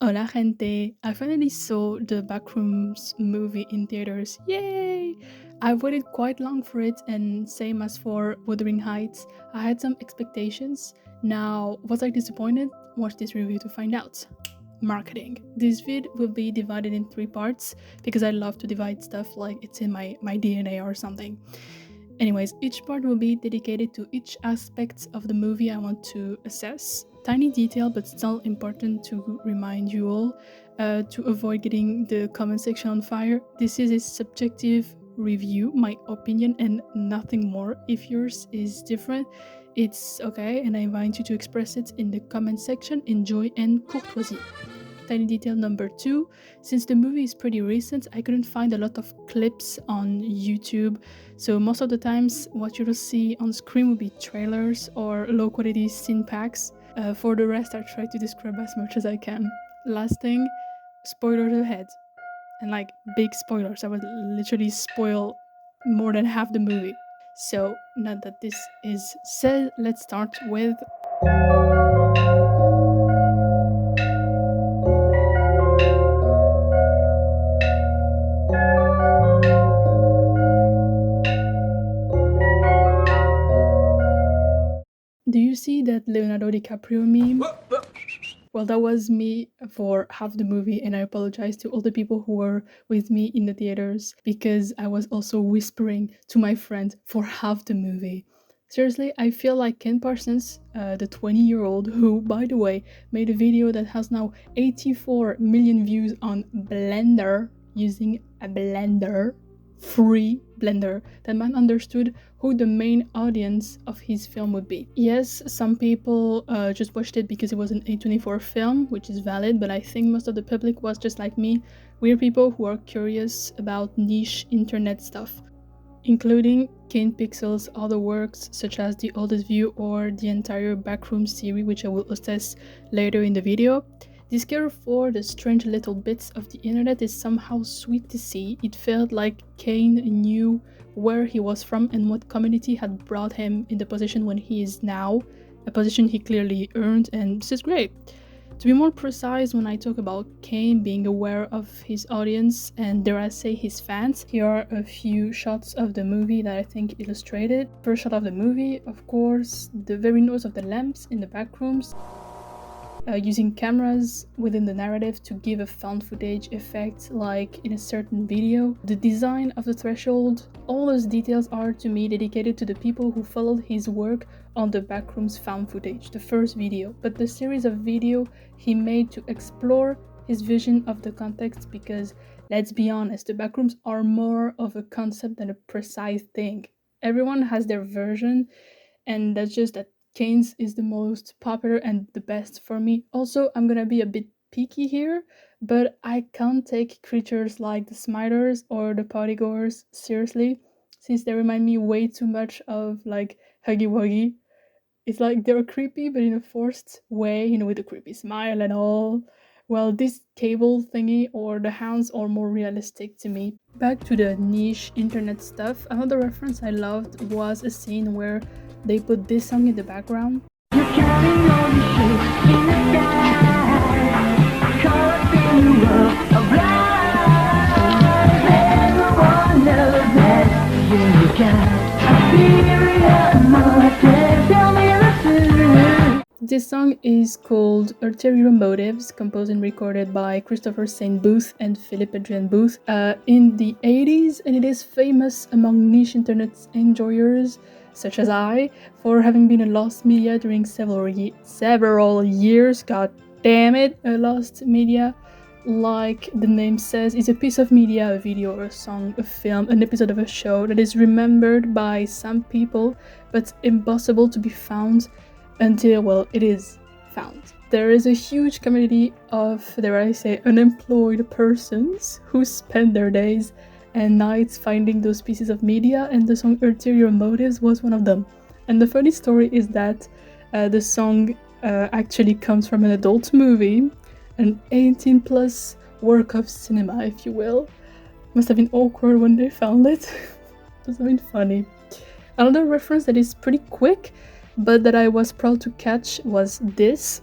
Hola gente! I finally saw the Backrooms movie in theaters. Yay! I waited quite long for it, and same as for Wuthering Heights, I had some expectations. Now, was I disappointed? Watch this review to find out. Marketing. This vid will be divided in three parts because I love to divide stuff like it's in my DNA or something. Anyways, each part will be dedicated to each aspect of the movie I want to assess. Tiny detail, but still important to remind you all to avoid getting the comment section on fire. This is a subjective review, my opinion, and nothing more. If yours is different, it's okay, and I invite you to express it in the comment section. Enjoy and courtoisie. Tiny detail number two, since the movie is pretty recent, I couldn't find a lot of clips on YouTube, so most of the times what you'll see on screen will be trailers or low quality scene packs. For the rest, I try to describe as much as I can. Last thing, spoilers ahead. And like big spoilers, I would literally spoil more than half the movie. So now that this is said, let's start with do you see that Leonardo DiCaprio meme? Well, that was me for half the movie, and I apologize to all the people who were with me in the theaters because I was also whispering to my friend for half the movie. Seriously, I feel like Ken Parsons, the 20-year-old who, by the way, made a video that has now 84 million views on Blender, using a blender, free blender, that man understood who the main audience of his film would be. Yes, some people just watched it because it was an A24 film, which is valid, but I think most of the public was just like me, weird people who are curious about niche internet stuff, including Kane Pixel's other works such as The Oldest View or the entire Backrooms series, which I will assess later in the video. This care for the strange little bits of the internet is somehow sweet to see. It felt like Kane knew where he was from and what community had brought him in the position when he is now, a position he clearly earned, and this is great. To be more precise, when I talk about Kane being aware of his audience and dare I say his fans, here are a few shots of the movie that I think illustrate it. First shot of the movie, of course, the very nose of the lamps in the back rooms. Using cameras within the narrative to give a found footage effect like in a certain video. The design of the threshold, all those details are to me dedicated to the people who followed his work on the Backrooms found footage, the first video, but the series of video he made to explore his vision of the context, because let's be honest, the Backrooms are more of a concept than a precise thing. Everyone has their version, and that's just that Kane's is the most popular and the best for me. Also, I'm gonna be a bit picky here, but I can't take creatures like the Smilers or the Partygoers seriously, since they remind me way too much of like Huggy Wuggy. It's like they're creepy, but in a forced way, with a creepy smile and all. Well, this cable thingy or the hounds are more realistic to me. Back to the niche internet stuff, another reference I loved was a scene where they put this song in the background. You're counting on the ships in the sky, caught in the world of life. Everyone knows that you got a theory of motive. Tell me the truth. This song is called Ulterior Motives, composed and recorded by Christopher St. Booth and Philip Adrian Booth in the 80s, and it is famous among niche internet enjoyers such as I, for having been a lost media during several years. God damn it, a lost media, like the name says, is a piece of media, a video or a song, a film, an episode of a show that is remembered by some people, but impossible to be found until, well, it is found. There is a huge community of, dare I say, unemployed persons who spend their days and nights finding those pieces of media, and the song Ulterior Motives was one of them. And the funny story is that the song actually comes from an adult movie, an 18 plus work of cinema, if you will. Must have been awkward when they found it. Must have been funny. Another reference that is pretty quick, but that I was proud to catch was this.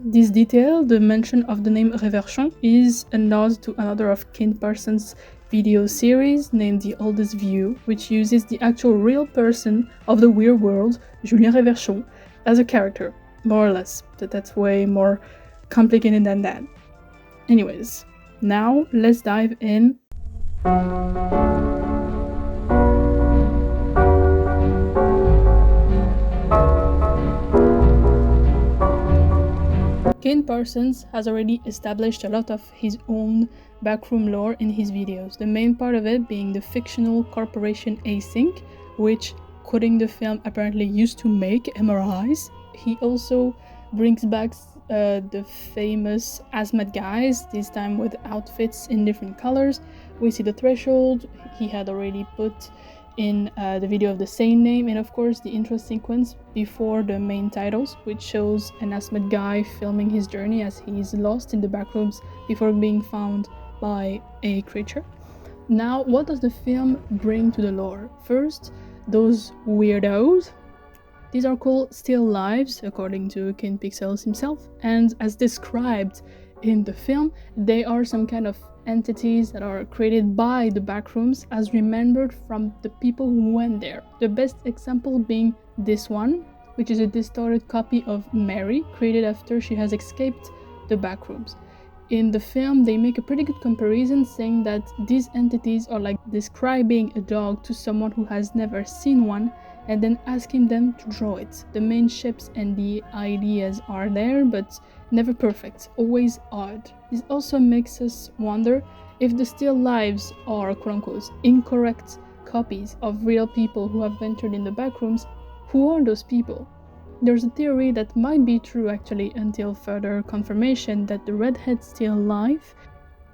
This detail, the mention of the name Reverchon, is a nod to another of Kent Parsons' video series named The Oldest View, which uses the actual real person of the weird world, Julien Reverchon, as a character, more or less, but that's way more complicated than that. Anyways, now let's dive in. Kane Parsons has already established a lot of his own backroom lore in his videos, the main part of it being the fictional corporation Async, which, quoting the film, apparently used to make MRIs. He also brings back the famous hazmat guys, this time with outfits in different colors. We see the threshold he had already put in the video of the same name, and of course the intro sequence before the main titles, which shows an hazmat guy filming his journey as he's lost in the backrooms before being found by a creature. Now, what does the film bring to the lore? First, those weirdos. These are called still lives, according to Ken Pixels himself, and as described in the film, they are some kind of entities that are created by the backrooms as remembered from the people who went there. The best example being this one, which is a distorted copy of Mary, created after she has escaped the backrooms. In the film, they make a pretty good comparison, saying that these entities are like describing a dog to someone who has never seen one, and then asking them to draw it. The main shapes and the ideas are there, but never perfect, always odd. This also makes us wonder if the still lives are quote-unquote incorrect copies of real people who have ventured in the backrooms. Who are those people? There's a theory that might be true actually until further confirmation that the redhead still alive.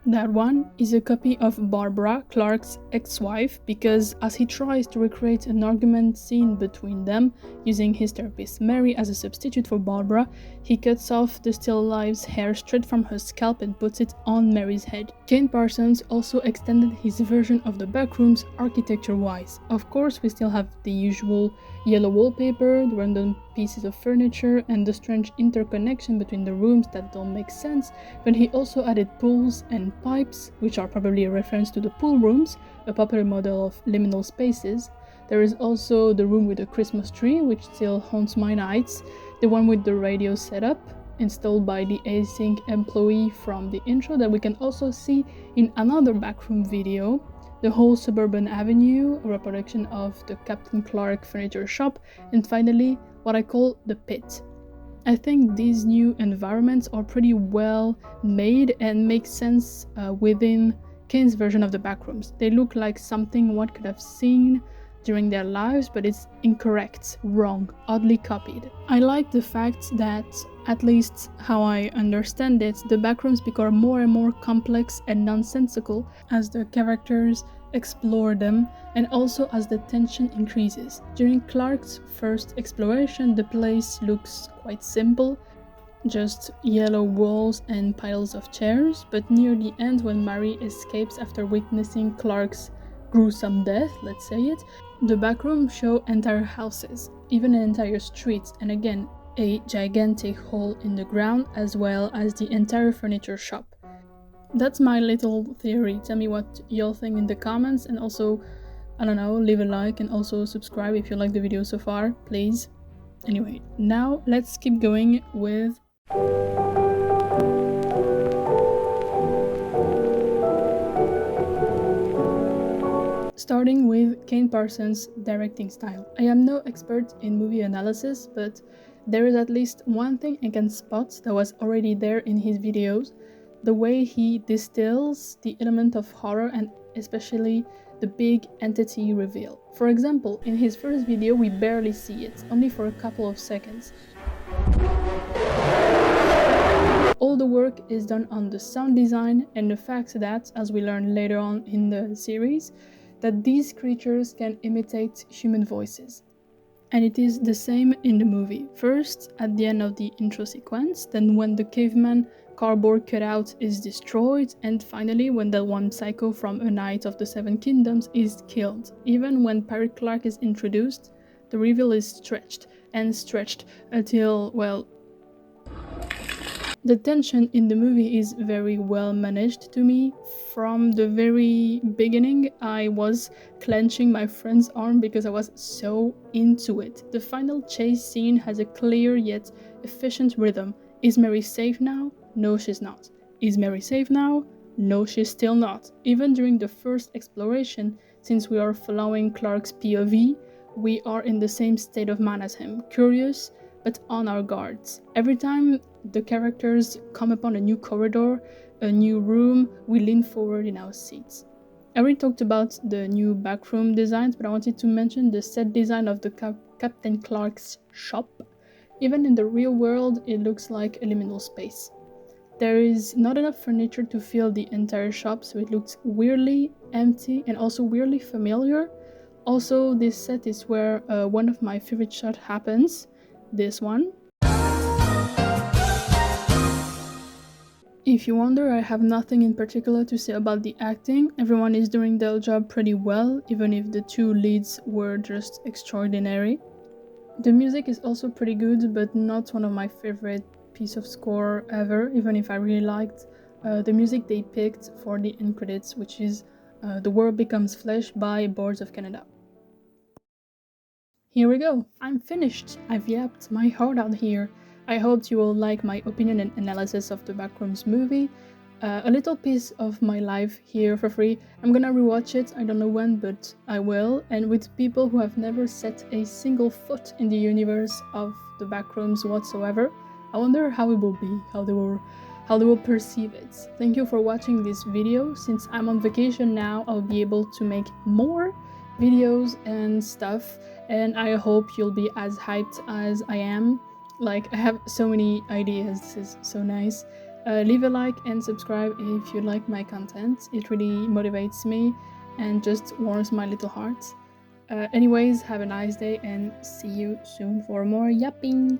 That one is a copy of Barbara, Clark's ex-wife, because as he tries to recreate an argument scene between them, using his therapist Mary as a substitute for Barbara, he cuts off the still life's hair straight from her scalp and puts it on Mary's head. Kane Parsons also extended his version of the backrooms architecture-wise. Of course, we still have the usual yellow wallpaper, the random pieces of furniture, and the strange interconnection between the rooms that don't make sense, but he also added pools and pipes, which are probably a reference to the pool rooms, a popular model of liminal spaces. There is also the room with the Christmas tree, which still haunts my nights, the one with the radio setup, installed by the Async employee from the intro that we can also see in another backroom video, the whole suburban avenue, a reproduction of the Captain Clark furniture shop, and finally, what I call the pit. I think these new environments are pretty well made and make sense within Kane's version of the backrooms. They look like something one could have seen during their lives, but it's incorrect, wrong, oddly copied. I like the fact that, at least how I understand it, the backrooms become more and more complex and nonsensical as the characters explore them, and also as the tension increases. During Clark's first exploration, the place looks quite simple, just yellow walls and piles of chairs, but near the end, when Mary escapes after witnessing Clark's gruesome death, let's say it, the backrooms show entire houses, even an entire street, and again, a gigantic hole in the ground, as well as the entire furniture shop. That's my little theory. Tell me what y'all think in the comments, and also, I don't know, leave a like and also subscribe if you like the video so far, please. Anyway, now let's keep going with starting with Kane Parsons' directing style. I am no expert in movie analysis, but there is at least one thing I can spot that was already there in his videos: the way he distills the element of horror and especially the big entity reveal. For example, in his first video we barely see it, only for a couple of seconds. All the work is done on the sound design and the fact that, as we learn later on in the series, that these creatures can imitate human voices. And it is the same in the movie. First, at the end of the intro sequence, then when the caveman cardboard cutout is destroyed, and finally when that one psycho from A Night of the Seven Kingdoms is killed. Even when Pirate Clark is introduced, the reveal is stretched and stretched until, well, The tension in the movie is very well managed to me. From the very beginning, I was clenching my friend's arm because I was so into it. The final chase scene has a clear yet efficient rhythm. Is Mary safe now? No, she's not. Is Mary safe now? No, she's still not. Even during the first exploration, since we are following Clark's POV, we are in the same state of mind as him, curious but on our guards. Every time the characters come upon a new corridor, a new room, we lean forward in our seats. I already talked about the new backroom designs, but I wanted to mention the set design of the Captain Clark's shop. Even in the real world, it looks like a liminal space. There is not enough furniture to fill the entire shop, so it looks weirdly empty and also weirdly familiar. Also, this set is where one of my favorite shots happens, this one. If you wonder, I have nothing in particular to say about the acting. Everyone is doing their job pretty well, even if the two leads were just extraordinary. The music is also pretty good, but not one of my favorite piece of score ever, even if I really liked the music they picked for the end credits, which is The World Becomes Flesh by Boards of Canada. Here we go, I'm finished. I've yapped my heart out here. I hoped you will like my opinion and analysis of the Backrooms movie. A little piece of my life here for free. I'm gonna rewatch it, I don't know when, but I will, and with people who have never set a single foot in the universe of the Backrooms whatsoever. I wonder how it will be, how they will perceive it. Thank you for watching this video. Since I'm on vacation now, I'll be able to make more videos and stuff, and I hope you'll be as hyped as I am. Like, I have so many ideas, this is so nice. Leave a like and subscribe if you like my content. It really motivates me and just warms my little heart. Anyways, have a nice day and see you soon for more yapping.